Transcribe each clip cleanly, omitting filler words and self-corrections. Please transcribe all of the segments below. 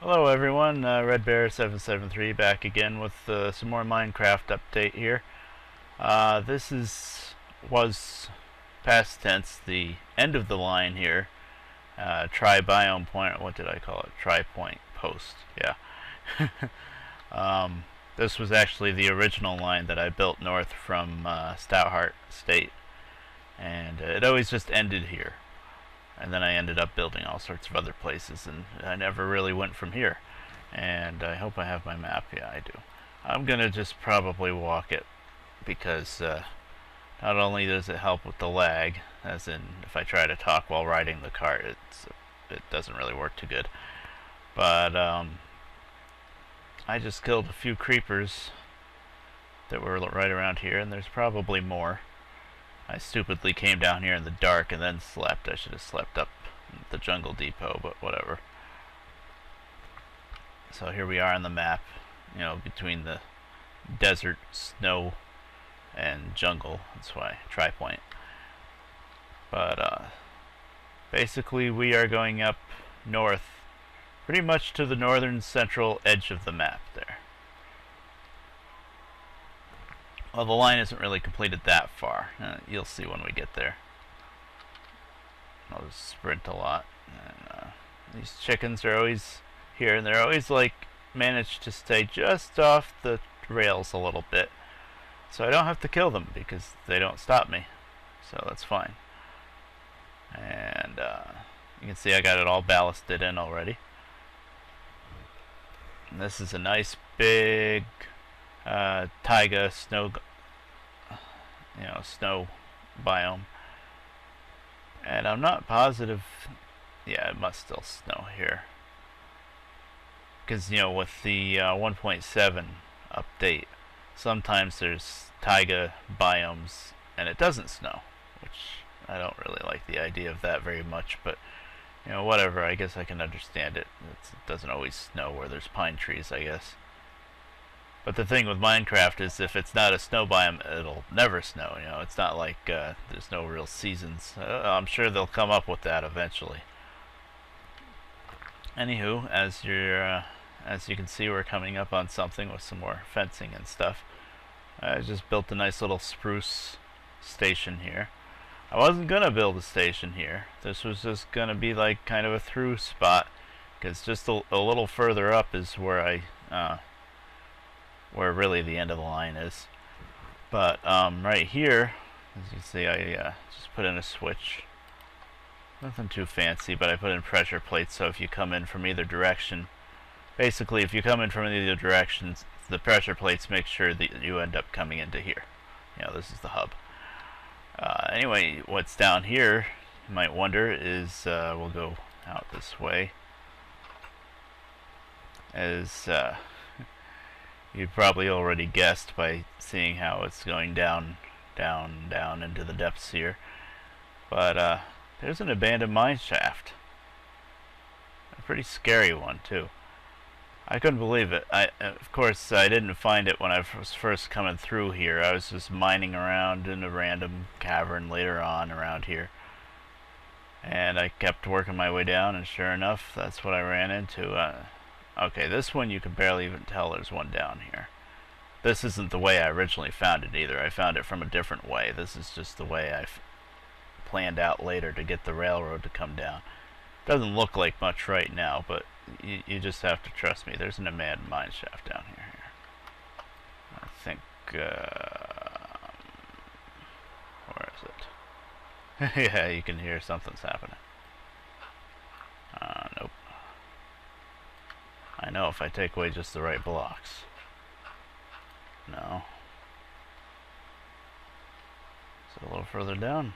Hello everyone, RedBear773 back again with some more Minecraft update here. Was past tense, the end of the line here. Try biome point, what did I call it? Try point post, yeah. This was actually the original line that I built north from Stoutheart State, and it always just ended here. And then I ended up building all sorts of other places, and I never really went from here. And I hope I have my map. Yeah, I do. I'm gonna just probably walk it, because not only does it help with the lag, as in if I try to talk while riding the cart, it doesn't really work too good. But I just killed a few creepers that were right around here, and there's probably more. I stupidly came down here in the dark and then slept. I should have slept up at the jungle depot, but whatever. So here we are on the map, you know, between the desert, snow, and jungle. That's why tri-point. But basically we are going up north, pretty much to the northern central edge of the map there. Well, the line isn't really completed that far. You'll see when we get there. I'll just sprint a lot. And, these chickens are always here, and they're always like manage to stay just off the rails a little bit, so I don't have to kill them because they don't stop me. So that's fine. And you can see I got it all ballasted in already. And this is a nice big taiga snow biome, and I'm not positive. Yeah, it must still snow here, because with the 1.7 update, sometimes there's taiga biomes and it doesn't snow, which I don't really like the idea of that very much, but whatever, I guess I can understand it. It doesn't always snow where there's pine trees, I guess. But the thing with Minecraft is, if it's not a snow biome, it'll never snow. It's not like there's no real seasons. I'm sure they'll come up with that eventually. Anywho, as you can see, we're coming up on something with some more fencing and stuff. I just built a nice little spruce station here. I wasn't gonna build a station here. This was just gonna be like kind of a through spot, because just a little further up is where where really the end of the line is. But right here, as you see, I just put in a switch. Nothing too fancy, but I put in pressure plates, so if you come in from either direction, basically if you come in from either directions, the pressure plates make sure that you end up coming into here. This is the hub. Anyway, what's down here, you might wonder, is we'll go out this way, is you'd probably already guessed by seeing how it's going down into the depths here. But there's an abandoned mine shaft. A pretty scary one, too. I couldn't believe it. Of course, I didn't find it when I was first coming through here. I was just mining around in a random cavern later on around here. And I kept working my way down, and sure enough, that's what I ran into. Okay, this one you can barely even tell there's one down here. This isn't the way I originally found it either. I found it from a different way. This is just the way I planned out later to get the railroad to come down. Doesn't look like much right now, but you just have to trust me. There's an abandoned mine shaft down here. I think, where is it? Yeah, you can hear something's happening. Nope. I know if I take away just the right blocks. No. Is it a little further down?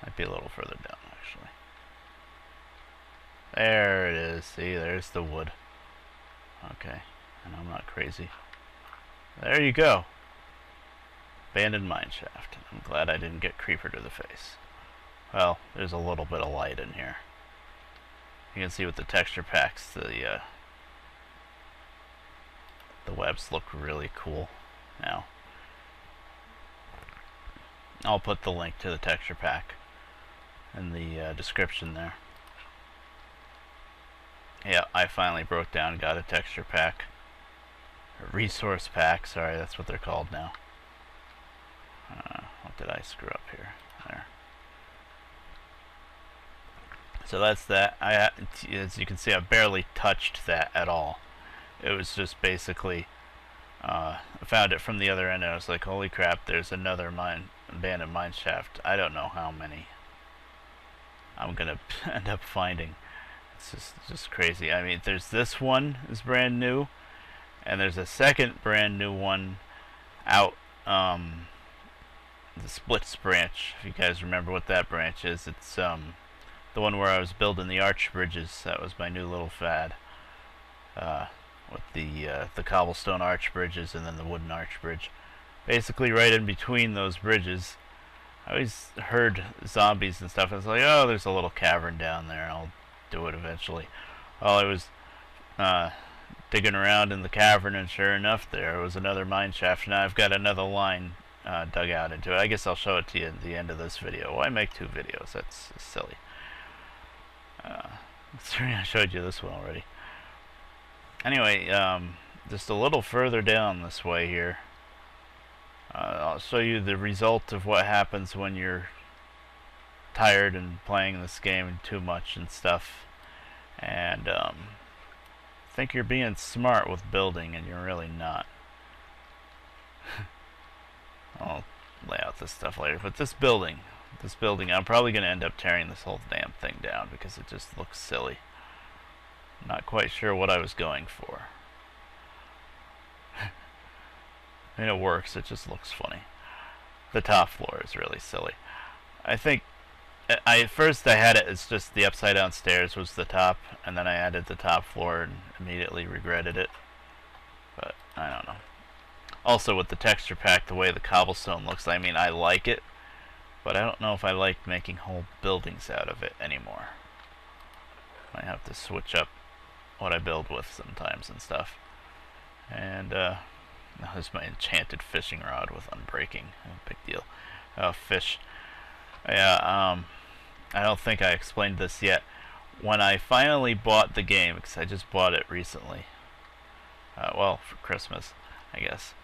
Might be a little further down, actually. There it is. See, there's the wood. Okay, and I'm not crazy. There you go. Abandoned mine shaft. I'm glad I didn't get creeper to the face. Well, there's a little bit of light in here. You can see with the texture packs, the webs look really cool now. I'll put the link to the texture pack in the description there. Yeah, I finally broke down, got a texture pack. A resource pack, sorry, that's what they're called now. What did I screw up here? There. So that's that. As you can see, I barely touched that at all. It was just basically, I found it from the other end and I was like, holy crap, there's another abandoned mine shaft. I don't know how many I'm gonna end up finding. It's just crazy. I mean, there's this one is brand new, and there's a second brand new one out, the Splits branch. If you guys remember what that branch is, it's the one where I was building the arch bridges. That was my new little fad, with the cobblestone arch bridges and then the wooden arch bridge. Basically, right in between those bridges, I always heard zombies and stuff. I was like, oh, there's a little cavern down there. I'll do it eventually. Well, I was digging around in the cavern, and sure enough, there was another mine shaft. Now I've got another line dug out into it. I guess I'll show it to you at the end of this video. Why make 2 videos? That's silly. I showed you this one already. Anyway, just a little further down this way here, I'll show you the result of what happens when you're tired and playing this game too much and stuff, and think you're being smart with building and you're really not. I'll lay out this stuff later, but this building, I'm probably going to end up tearing this whole damn thing down because it just looks silly. I'm not quite sure what I was going for. I mean, it works, it just looks funny. The top floor is really silly. I think at first I had it as just the upside down stairs was the top, and then I added the top floor and immediately regretted it. But I don't know. Also with the texture pack, the way the cobblestone looks, I mean, I like it, but I don't know if I like making whole buildings out of it anymore. I have to switch up what I build with sometimes and stuff. And now there's my enchanted fishing rod with unbreaking. Big deal. Oh, fish. Yeah, I don't think I explained this yet. When I finally bought the game, because I just bought it recently, well, for Christmas, I guess.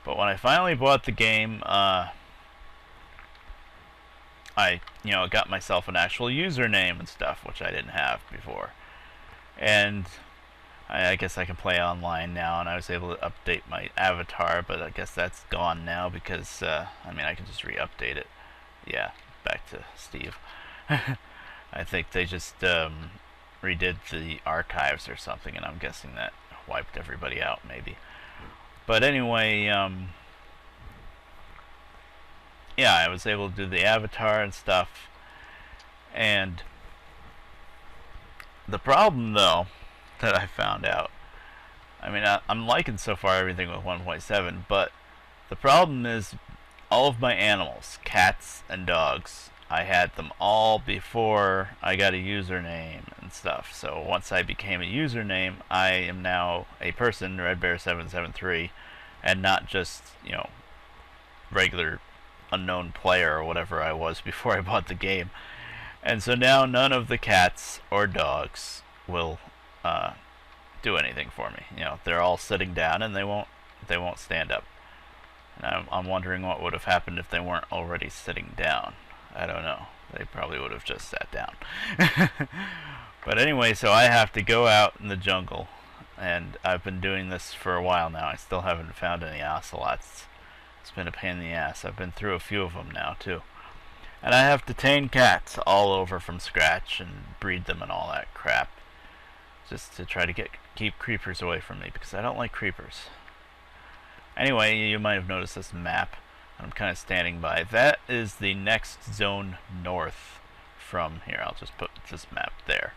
But when I finally bought the game, I, got myself an actual username and stuff, which I didn't have before. And I guess I can play online now, and I was able to update my avatar, but I guess that's gone now because, I mean, I can just re-update it. Yeah, back to Steve. I think they just redid the archives or something, and I'm guessing that wiped everybody out, maybe. But anyway, yeah, I was able to do the avatar and stuff, and the problem, though, that I found out, I mean, I'm liking so far everything with 1.7, but the problem is all of my animals, cats and dogs, I had them all before I got a username and stuff. So once I became a username, I am now a person, RedBear773, and not just, regular unknown player or whatever I was before I bought the game. And so now none of the cats or dogs will do anything for me. They're all sitting down and they won't stand up. And I'm wondering what would have happened if they weren't already sitting down. I don't know. They probably would have just sat down. But anyway, so I have to go out in the jungle, and I've been doing this for a while now. I still haven't found any ocelots. It's been a pain in the ass. I've been through a few of them now too. And I have to tame cats all over from scratch and breed them and all that crap, just to try to keep creepers away from me, because I don't like creepers. Anyway, you might have noticed this map. I'm kind of standing by. That is the next zone north from here. I'll just put this map there.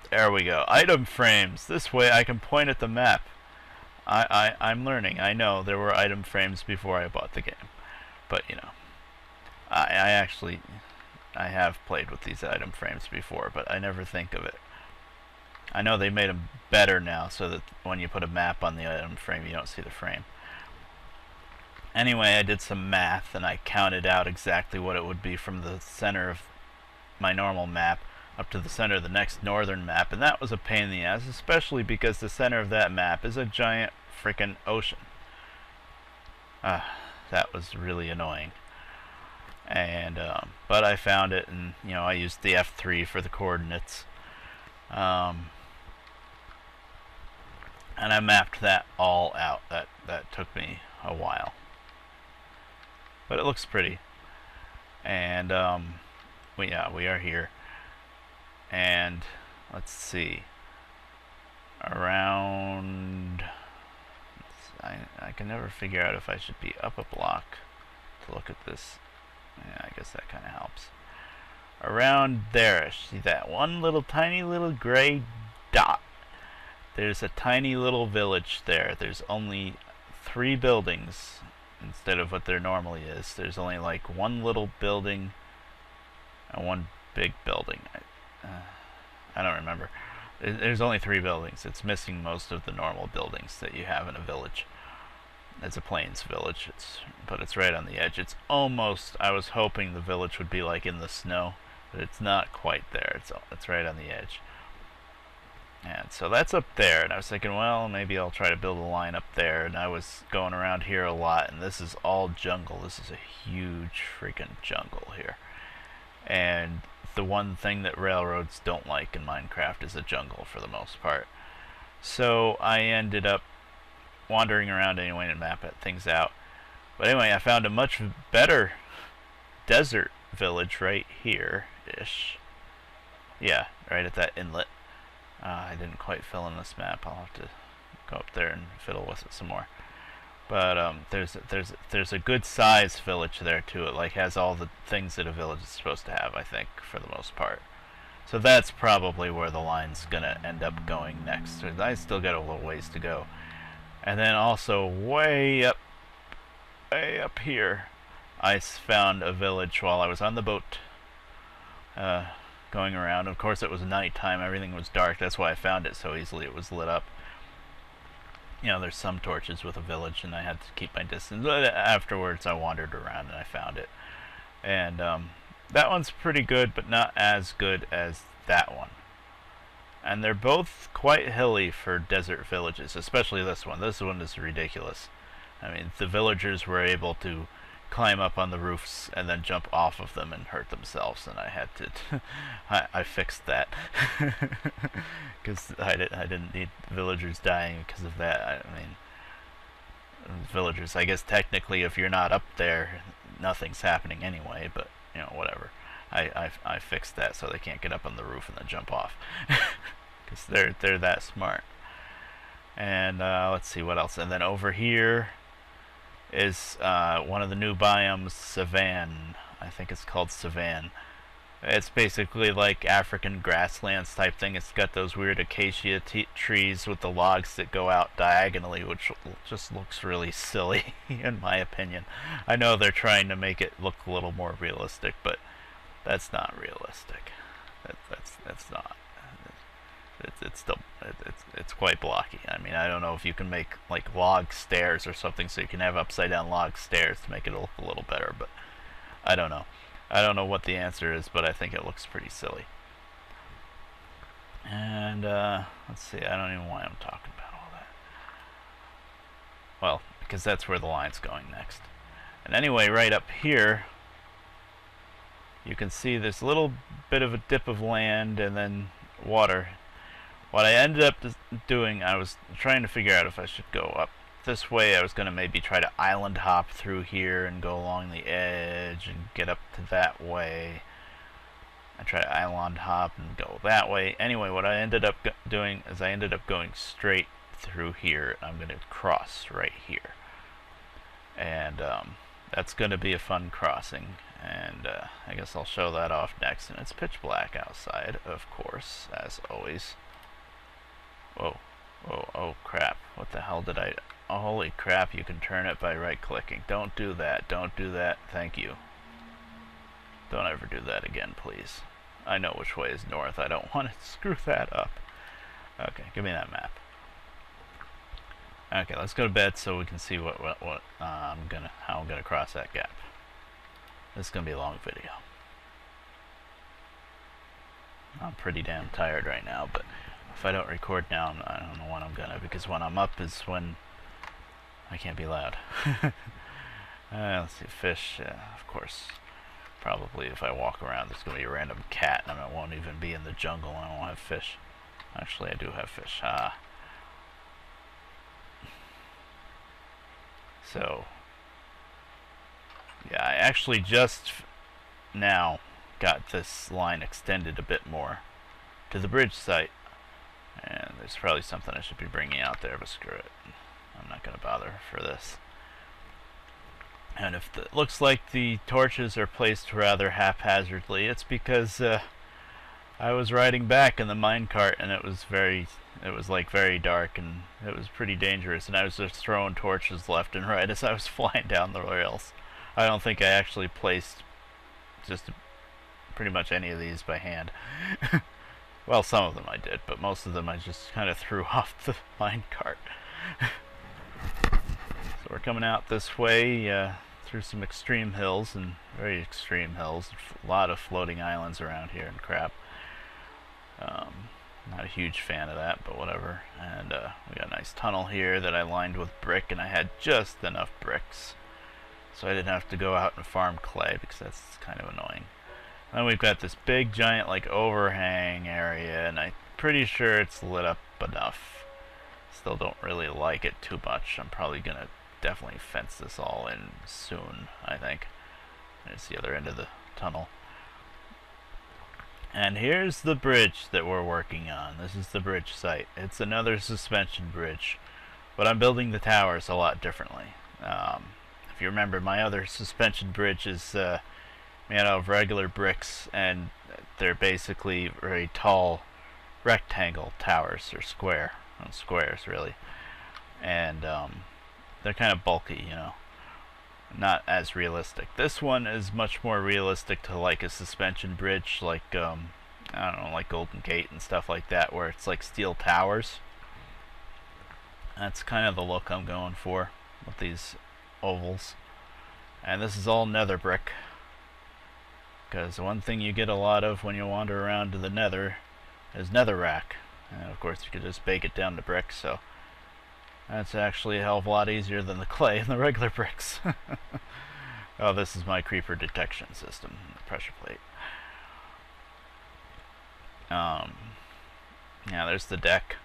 There we go. Item frames. This way I can point at the map. I'm learning. I know there were item frames before I bought the game. But, I have played with these item frames before, but I never think of it. I know they made them better now so that when you put a map on the item frame, you don't see the frame. Anyway, I did some math and I counted out exactly what it would be from the center of my normal map up to the center of the next northern map, and that was a pain in the ass, especially because the center of that map is a giant freaking ocean. That was really annoying. And but I found it, and you know, I used the F3 for the coordinates, and I mapped that all out. That took me a while, but it looks pretty. And we are here, and let's see, around, I can never figure out if I should be up a block to look at this. Yeah, I guess that kind of helps. Around there, see that one little tiny little gray dot? There's a tiny little village there. There's only 3 buildings instead of what there normally is. There's only like one little building and one big building. I don't remember. There's only 3 buildings. It's missing most of the normal buildings that you have in a village. It's a plains village, but it's right on the edge. It's almost, I was hoping the village would be like in the snow, but it's not quite there. It's right on the edge. And so that's up there, and I was thinking, well, maybe I'll try to build a line up there, and I was going around here a lot, and this is all jungle. This is a huge freaking jungle here. And the one thing that railroads don't like in Minecraft is a jungle for the most part. So I ended up wandering around anyway and mapping things out. But anyway, I found a much better desert village right here-ish. Yeah, right at that inlet. I didn't quite fill in this map. I'll have to go up there and fiddle with it some more. But there's a good sized village there too. It like has all the things that a village is supposed to have, I think, for the most part. So that's probably where the line's gonna end up going next. I still got a little ways to go. And then also way up here, I found a village while I was on the boat, going around. Of course, it was nighttime. Everything was dark. That's why I found it so easily. It was lit up. You know, there's some torches with a village, and I had to keep my distance. But afterwards, I wandered around and I found it. And that one's pretty good, but not as good as that one. And they're both quite hilly for desert villages, especially this one. This one is ridiculous. I mean, the villagers were able to climb up on the roofs and then jump off of them and hurt themselves, and I had to I fixed that because I didn't need villagers dying because of that. I mean, villagers, I guess technically if you're not up there, nothing's happening anyway, but you know, whatever. I fixed that so they can't get up on the roof and then jump off, because they're that smart. And let's see what else. And then over here is one of the new biomes, Savanne. I think it's called Savanne. It's basically like African grasslands type thing. It's got those weird acacia trees with the logs that go out diagonally, which just looks really silly, in my opinion. I know they're trying to make it look a little more realistic, but that's not realistic. That's not. It's quite blocky. I mean, I don't know if you can make like log stairs or something so you can have upside down log stairs to make it look a little better, but I don't know. I don't know what the answer is, but I think it looks pretty silly. And let's see, I don't even know why I'm talking about all that. Well, because that's where the line's going next. And anyway, right up here you can see this little bit of a dip of land and then water. What I ended up doing, I was trying to figure out if I should go up this way. I was going to maybe try to island hop through here and go along the edge and get up to that way. I try to island hop and go that way. Anyway, what I ended up doing is I ended up going straight through here. I'm going to cross right here. And that's going to be a fun crossing. And I guess I'll show that off next. And it's pitch black outside, of course, as always. Whoa, whoa, oh crap. What the hell did I... Oh, holy crap, you can turn it by right-clicking. Don't do that, don't do that, thank you. Don't ever do that again, please. I know which way is north, I don't want to screw that up. Okay, give me that map. Okay, let's go to bed so we can see how I'm gonna cross that gap. This is gonna be a long video. I'm pretty damn tired right now, but if I don't record now, I don't know when I'm gonna, because when I'm up is when I can't be loud. Let's see, fish, of course. Probably if I walk around, there's gonna be a random cat, and I won't even be in the jungle, and I won't have fish. Actually, I do have fish. So, yeah, I actually just now got this line extended a bit more to the bridge site, and there's probably something I should be bringing out there, but screw it. I'm not going to bother for this. And if it looks like the torches are placed rather haphazardly, it's because I was riding back in the minecart, and it was like very dark, and it was pretty dangerous, and I was just throwing torches left and right as I was flying down the rails. I don't think I actually placed just pretty much any of these by hand. Well, some of them I did, but most of them I just kind of threw off the minecart. So we're coming out this way through some extreme hills, and very extreme hills. A lot of floating islands around here and crap. Not a huge fan of that, but whatever. And we got a nice tunnel here that I lined with brick, and I had just enough bricks, so I didn't have to go out and farm clay, because that's kind of annoying. And then we've got this big giant like overhang area, and I'm pretty sure it's lit up enough. Still don't really like it too much. I'm probably gonna definitely fence this all in soon, I think. There's the other end of the tunnel. And here's the bridge that we're working on. This is the bridge site. It's another suspension bridge, but I'm building the towers a lot differently. If you remember, my other suspension bridge is made out of regular bricks, and they're basically very tall rectangle towers, or squares really, and they're kind of bulky, you know, not as realistic. This one is much more realistic to like a suspension bridge, like I don't know, like Golden Gate and stuff like that, where it's like steel towers. That's kind of the look I'm going for with these ovals. And this is all nether brick, because one thing you get a lot of when you wander around to the nether is netherrack, and of course you could just bake it down to brick, so that's actually a hell of a lot easier than the clay and the regular bricks. Oh, this is my creeper detection system, the pressure plate. Yeah, there's the deck.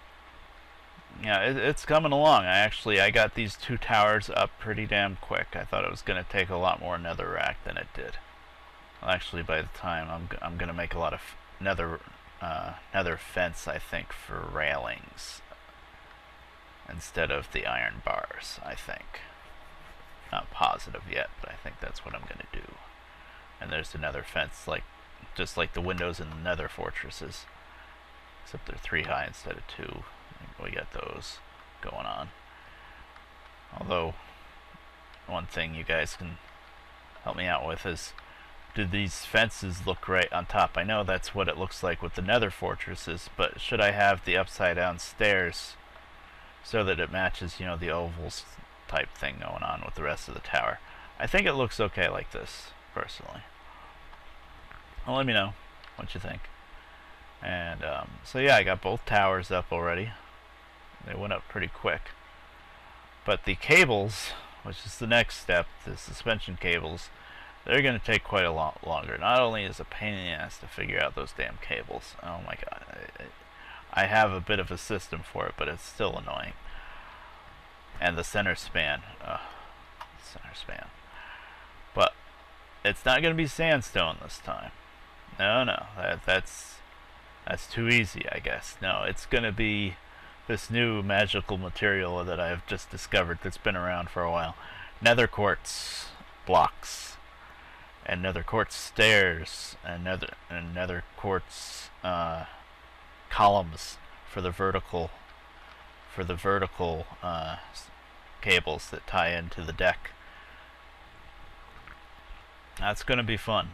Yeah, it's coming along. I got these two towers up pretty damn quick. I thought it was going to take a lot more netherrack than it did. Well, actually, by the time I'm going to make a lot of nether fence, I think, for railings instead of the iron bars, I think. Not positive yet, but I think that's what I'm going to do. And there's another fence, just like the windows in the nether fortresses, except they're 3 high instead of 2. We got those going on. Although, one thing you guys can help me out with is, do these fences look right on top? I know that's what it looks like with the nether fortresses, but should I have the upside down stairs so that it matches, you know, the ovals type thing going on with the rest of the tower? I think it looks okay like this, personally. Well, let me know what you think. And so yeah, I got both towers up already. They went up pretty quick. But the cables, which is the next step, the suspension cables, they're going to take quite a lot longer. Not only is it a pain in the ass to figure out those damn cables, oh my god, I have a bit of a system for it, but it's still annoying. And the center span, but it's not going to be sandstone this time. No, that's too easy, I guess. No, it's going to be this new magical material that I've just discovered that's been around for a while. Nether quartz blocks, and nether quartz stairs, and nether quartz columns for the vertical cables that tie into the deck. That's going to be fun.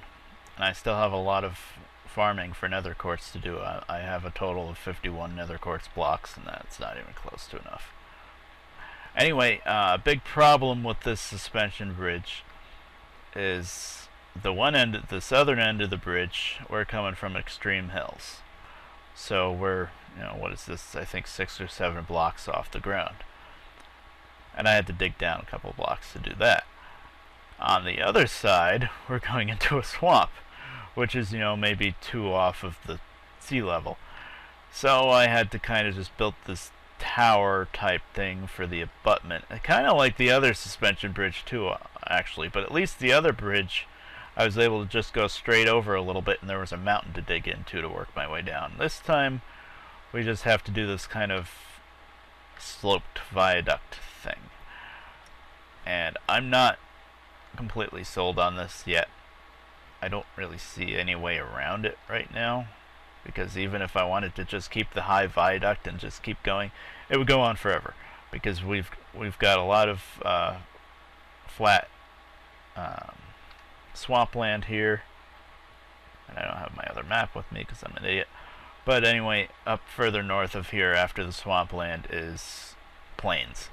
And I still have a lot of farming for nether quartz to do. I have a total of 51 nether quartz blocks, and that's not even close to enough. Anyway, a big problem with this suspension bridge is the southern end of the bridge, we're coming from extreme hills. So we're, what is this? I think 6 or 7 blocks off the ground. And I had to dig down a couple blocks to do that. On the other side, we're going into a swamp, which is, maybe 2 off of the sea level. So I had to kind of just build this tower type thing for the abutment. Kind of like the other suspension bridge too, actually, but at least the other bridge I was able to just go straight over a little bit and there was a mountain to dig into to work my way down. This time we just have to do this kind of sloped viaduct thing. And I'm not completely sold on this yet. I don't really see any way around it right now, because even if I wanted to just keep the high viaduct and just keep going, it would go on forever, because we've got a lot of flat swampland here, and I don't have my other map with me because I'm an idiot. But anyway, up further north of here after the swampland is plains,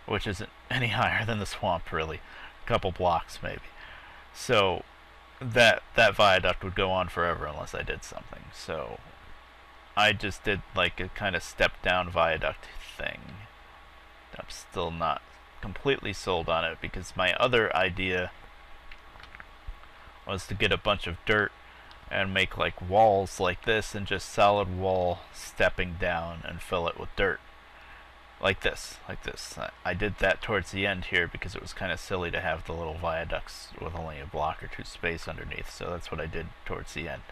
which isn't any higher than the swamp really, a couple blocks maybe. So that viaduct would go on forever unless I did something. So I just did like a kind of step down viaduct thing. I'm still not completely sold on it, because my other idea was to get a bunch of dirt and make like walls like this and just solid wall stepping down and fill it with dirt. Like this. I did that towards the end here because it was kind of silly to have the little viaducts with only a block or two space underneath, so that's what I did towards the end.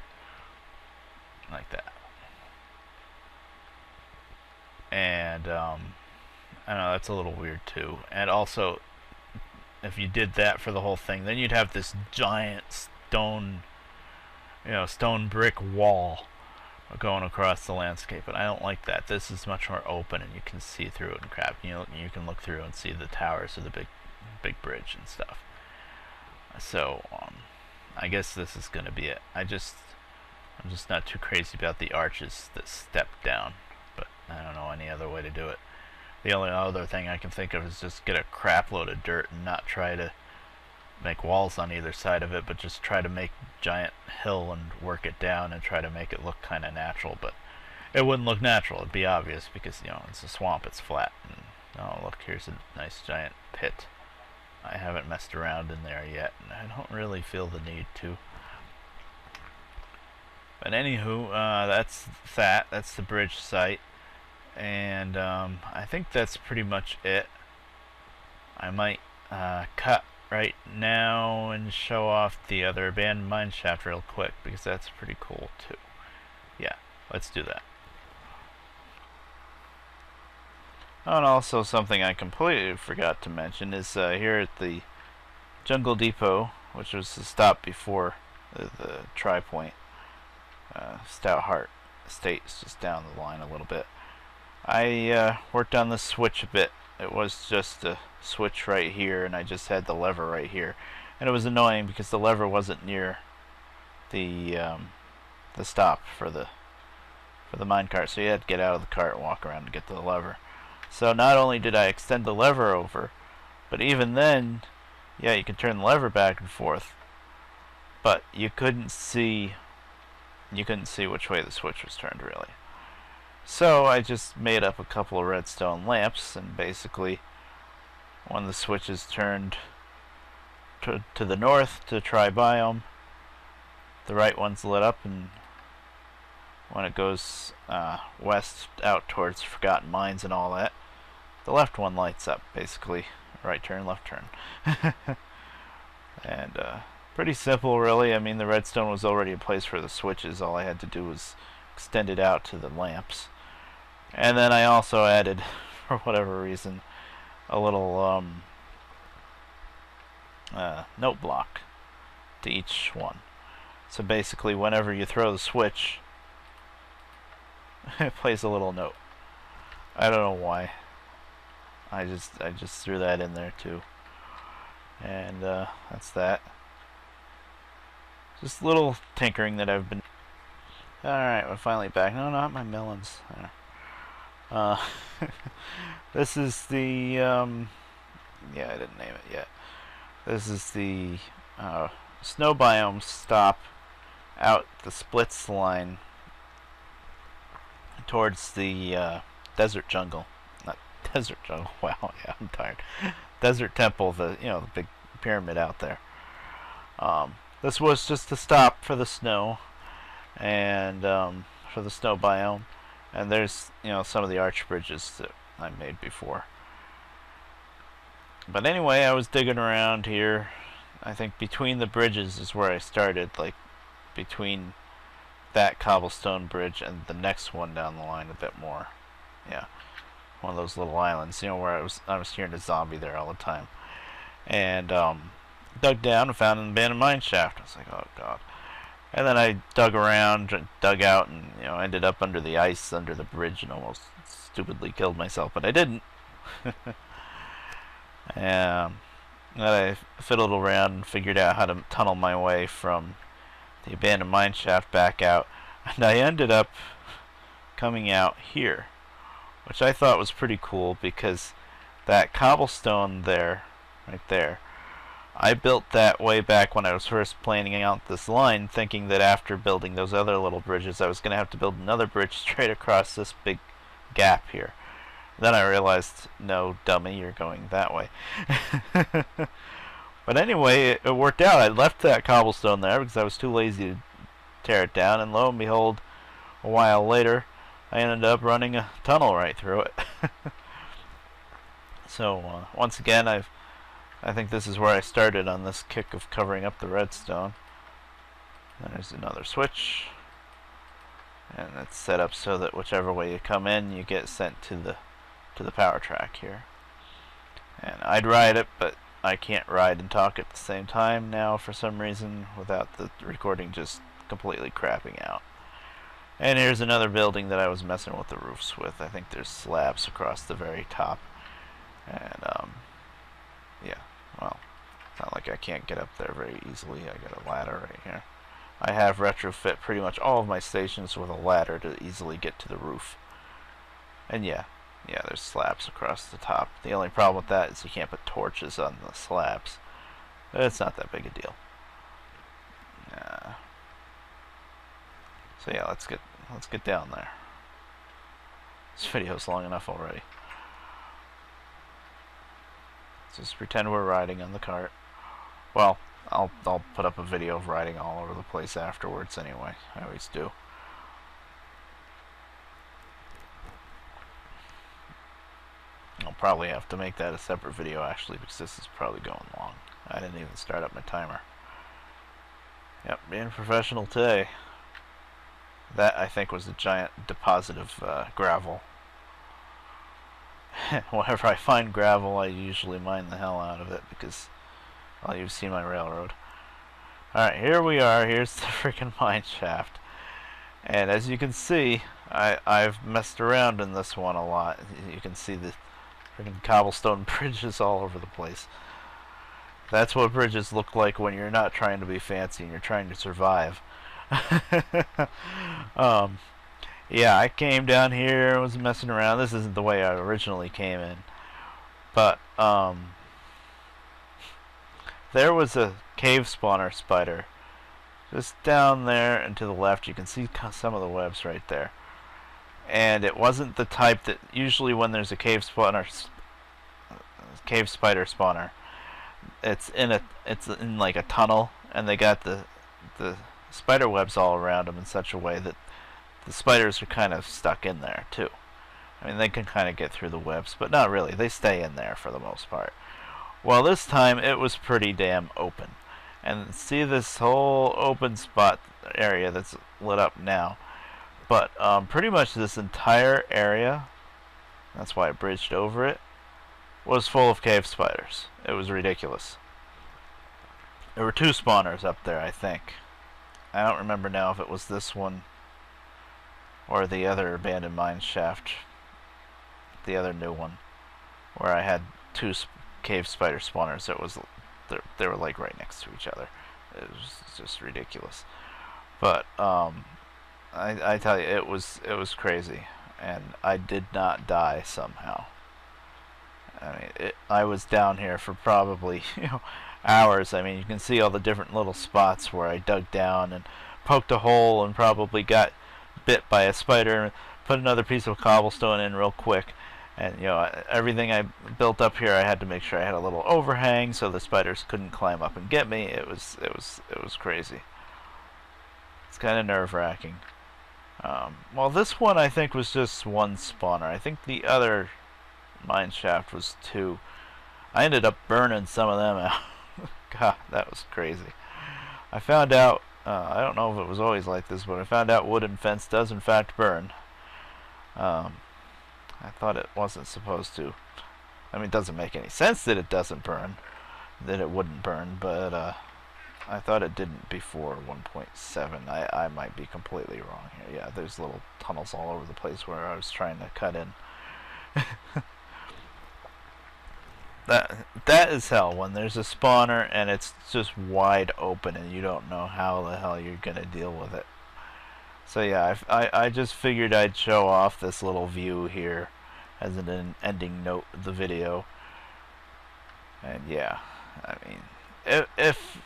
Like that. And, I don't know, that's a little weird too. And also, if you did that for the whole thing, then you'd have this giant stone brick wall going across the landscape, and I don't like that. This is much more open, and you can see through it and crap. You can look through and see the towers of the big bridge and stuff. So I guess this is gonna be it. I'm just not too crazy about the arches that step down, but I don't know any other way to do it. The only other thing I can think of is just get a crap load of dirt and not try to make walls on either side of it, but just try to make giant hill and work it down and try to make it look kind of natural. But it wouldn't look natural, it'd be obvious, because it's a swamp, it's flat. And oh look, here's a nice giant pit. I haven't messed around in there yet, and I don't really feel the need to. But anywho, that's the bridge site, and I think that's pretty much it. I might cut right now and show off the other abandoned mine shaft real quick, because that's pretty cool too. Yeah, let's do that. Oh, and also something I completely forgot to mention is here at the Jungle Depot, which was the stop before the Tri-Point, Stout Heart Estate is just down the line a little bit. I worked on the switch a bit. It was just a switch right here, and I just had the lever right here, and it was annoying because the lever wasn't near the stop for the minecart, so you had to get out of the cart and walk around to get to the lever. So not only did I extend the lever over, but even then, yeah, you can turn the lever back and forth, but you couldn't see which way the switch was turned really. So I just made up a couple of redstone lamps, and basically when the switch is turned to the north to tri-biome, the right one's lit up, and when it goes west out towards Forgotten Mines and all that, the left one lights up. Basically right turn, left turn. And pretty simple really. I mean, the redstone was already in place for the switches. All I had to do was extend it out to the lamps. And then I also added, for whatever reason, a little note block to each one. So basically, whenever you throw the switch, it plays a little note. I don't know why. I just threw that in there too. And that's that. Just little tinkering that I've been. Alright, we're finally back. No, not my melons. This is the yeah, I didn't name it yet. This is the snow biome stop out the splits line towards the desert jungle. Not desert jungle. Wow, yeah, I'm tired. Desert temple, the the big pyramid out there. This was just to stop for the snow and for the snow biome. And there's some of the arch bridges that I made before. But anyway, I was digging around here. I think between the bridges is where I started, like between that cobblestone bridge and the next one down the line a bit more. Yeah, one of those little islands, where I was hearing a zombie there all the time. And dug down and found an abandoned mine shaft. I was like, oh god. And then I dug around, dug out, and ended up under the ice under the bridge and almost stupidly killed myself, but I didn't. Then I fiddled around and figured out how to tunnel my way from the abandoned mine shaft back out, and I ended up coming out here, which I thought was pretty cool because that cobblestone there, right there, I built that way back when I was first planning out this line, thinking that after building those other little bridges I was going to have to build another bridge straight across this big gap here. Then I realized, no, dummy, you're going that way. But anyway, it worked out. I left that cobblestone there because I was too lazy to tear it down, and lo and behold, a while later, I ended up running a tunnel right through it. So, once again, I think this is where I started on this kick of covering up the redstone. There's another switch. And it's set up so that whichever way you come in, you get sent to the power track here. And I'd ride it, but I can't ride and talk at the same time now for some reason without the recording just completely crapping out. And here's another building that I was messing with the roofs with. I think there's slabs across the very top. And yeah, well, it's not like I can't get up there very easily. I got a ladder right here. I have retrofit pretty much all of my stations with a ladder to easily get to the roof. And yeah, there's slabs across the top. The only problem with that is you can't put torches on the slabs. But it's not that big a deal. So yeah, let's get down there. This video's long enough already. Let's just pretend we're riding on the cart. Well, I'll put up a video of riding all over the place afterwards anyway. I always do. I'll probably have to make that a separate video actually because this is probably going long. I didn't even start up my timer. Yep, being professional today. That I think was a giant deposit of gravel. Whenever I find gravel, I usually mine the hell out of it because, well, you've seen my railroad. Alright, here we are. Here's the freaking mine shaft. And as you can see, I've messed around in this one a lot. You can see the freaking cobblestone bridges all over the place. That's what bridges look like when you're not trying to be fancy and you're trying to survive. Yeah, I came down here, was messing around. This isn't the way I originally came in, but there was a cave spawner spider just down there and to the left. You can see some of the webs right there, and it wasn't the type that usually when there's a cave spider spawner, it's in like a tunnel, and they got the spider webs all around them in such a way that the spiders are kind of stuck in there too. I mean, they can kind of get through the webs, but not really. They stay in there for the most part. Well, this time it was pretty damn open. And see this whole open spot area that's lit up now. But pretty much this entire area, that's why I bridged over it, was full of cave spiders. It was ridiculous. There were 2 spawners up there, I think. I don't remember now if it was this one or the other abandoned mine shaft, the other new one, where I had 2 cave spider spawners. It was they were like right next to each other. It was just ridiculous. But I tell you, it was crazy, and I did not die somehow. I mean, I was down here for probably hours. I mean, you can see all the different little spots where I dug down and poked a hole and probably got bit by a spider, put another piece of cobblestone in real quick. And everything I built up here, I had to make sure I had a little overhang so the spiders couldn't climb up and get me. It was crazy. It's kind of nerve-wracking. Well, this one I think was just one spawner. I think the other mine shaft was 2. I ended up burning some of them out. God, that was crazy. I found out, I don't know if it was always like this, but I found out wooden fence does in fact burn. I thought it wasn't supposed to. I mean, it doesn't make any sense that it doesn't burn, that it wouldn't burn, but I thought it didn't before 1.7. I might be completely wrong here. Yeah, there's little tunnels all over the place where I was trying to cut in. That is hell, when there's a spawner and it's just wide open and you don't know how the hell you're gonna deal with it. So yeah, I just figured I'd show off this little view here as an ending note of the video. And yeah, I mean, if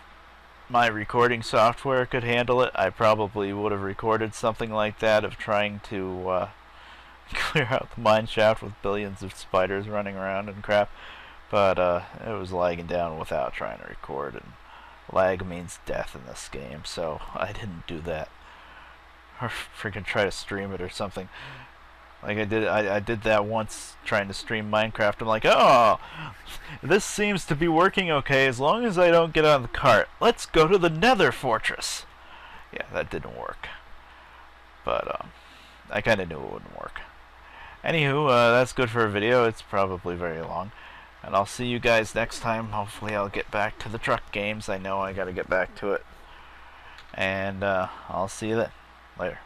my recording software could handle it, I probably would have recorded something like that, of trying to clear out the mine shaft with billions of spiders running around and crap. But it was lagging down without trying to record, and lag means death in this game, so I didn't do that. Or freaking try to stream it or something. Like I did that once trying to stream Minecraft. I'm like, oh, this seems to be working okay as long as I don't get on the cart. Let's go to the Nether Fortress. Yeah, that didn't work. But I kind of knew it wouldn't work. Anywho, that's good for a video. It's probably very long. And I'll see you guys next time. Hopefully I'll get back to the truck games. I know I gotta get back to it. And I'll see you then. Later.